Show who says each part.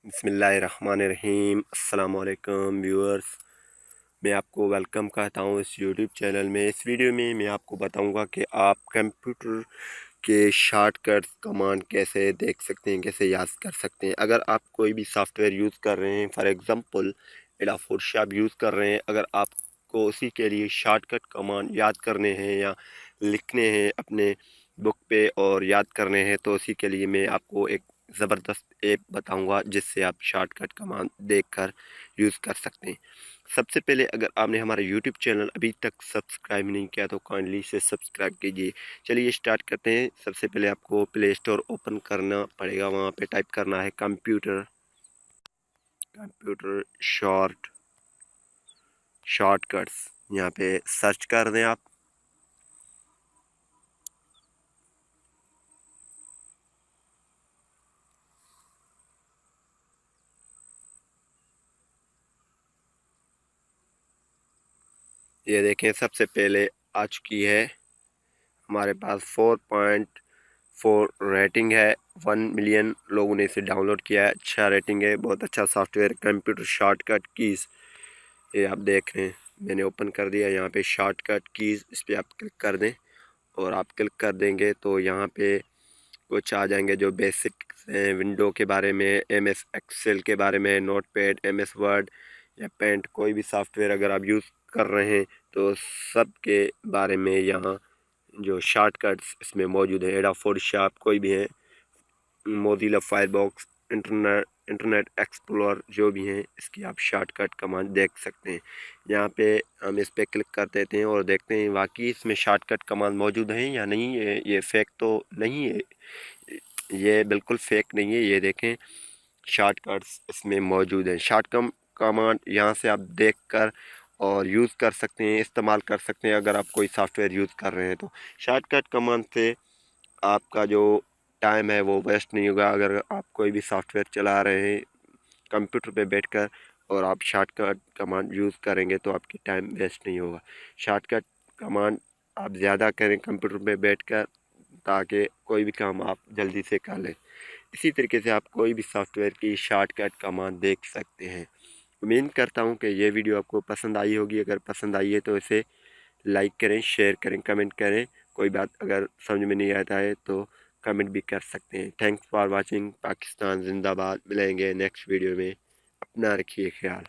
Speaker 1: बिस्मिल्लाहिर्रहमानिर्रहीम। अस्सलाम वालेकुम व्यूअर्स, मैं आपको वेलकम कहता हूँ इस यूट्यूब चैनल में। इस वीडियो में मैं आपको बताऊंगा कि आप कंप्यूटर के शॉर्टकट कमांड कैसे देख सकते हैं, कैसे याद कर सकते हैं। अगर आप कोई भी सॉफ्टवेयर यूज़ कर रहे हैं, for example adobe Photoshop use कर रहे हैं, अगर आपको उसी के लिए शॉर्टकट कमांड याद करने हैं या लिखने हैं अपने बुक पे और याद करने हैं, तो उसी के लिए मैं आपको एक ज़बरदस्त ऐप बताऊंगा जिससे आप शॉर्टकट कमांड देखकर यूज़ कर सकते हैं। सबसे पहले अगर आपने हमारा यूट्यूब चैनल अभी तक सब्सक्राइब नहीं किया तो काइंडली से सब्सक्राइब कीजिए। चलिए स्टार्ट करते हैं। सबसे पहले आपको प्ले स्टोर ओपन करना पड़ेगा, वहाँ पे टाइप करना है कंप्यूटर कंप्यूटर शॉर्टकट्स। यहाँ पे सर्च कर दें आप। ये देखें सबसे पहले आ चुकी है हमारे पास 4.4 रेटिंग है। 1 मिलियन लोगों ने इसे डाउनलोड किया है। अच्छा रेटिंग है, बहुत अच्छा सॉफ्टवेयर कंप्यूटर शॉर्टकट कीज़। ये आप देख रहे हैं, मैंने ओपन कर दिया। यहाँ पे शॉर्टकट कीज़, इस पर आप क्लिक कर दें और आप क्लिक कर देंगे तो यहाँ पे कुछ आ जाएंगे जो बेसिक हैं विंडो के बारे में, एमएस एक्सेल के बारे में, नोटपैड, एमएस वर्ड या पेंट, कोई भी सॉफ्टवेयर अगर आप यूज़ कर रहे हैं तो सब के बारे में यहाँ जो शॉर्टकट्स इसमें मौजूद है। एडोब फोटोशॉप कोई भी है, मोज़िला फायरफॉक्स, इंटरनेट एक्सप्लोरर जो भी हैं, इसकी आप शॉर्टकट कमांड देख सकते हैं। यहाँ पे हम इस पर क्लिक कर देते हैं और देखते हैं वाकई इसमें शॉर्टकट कमांड मौजूद हैं या नहीं। ये फेक तो नहीं है, ये बिल्कुल फेक नहीं है। ये देखें शॉर्टकट्स इसमें मौजूद हैं। शॉर्टकट कमांड यहाँ से आप देख कर और यूज़ कर सकते हैं, इस्तेमाल कर सकते हैं अगर आप कोई सॉफ्टवेयर यूज़ कर रहे हैं तो। शॉर्टकट कमांड से आपका जो टाइम है वो वेस्ट नहीं होगा। अगर आप कोई भी सॉफ्टवेयर चला रहे हैं कंप्यूटर पे बैठकर और आप शॉर्टकट कमांड यूज़ करेंगे तो आपकी टाइम वेस्ट नहीं होगा। शॉर्टकट कमांड आप ज़्यादा करें कंप्यूटर पे बैठकर, ताकि कोई भी काम आप जल्दी से कर लें। इसी तरीके से आप कोई भी सॉफ्टवेयर की शॉर्टकट कमांड देख सकते हैं। उम्मीद करता हूँ कि ये वीडियो आपको पसंद आई होगी। अगर पसंद आई है तो इसे लाइक करें, शेयर करें, कमेंट करें। कोई बात अगर समझ में नहीं आता है तो कमेंट भी कर सकते हैं। Thanks for watching. पाकिस्तान जिंदाबाद। मिलेंगे नेक्स्ट वीडियो में। अपना रखिए ख्याल।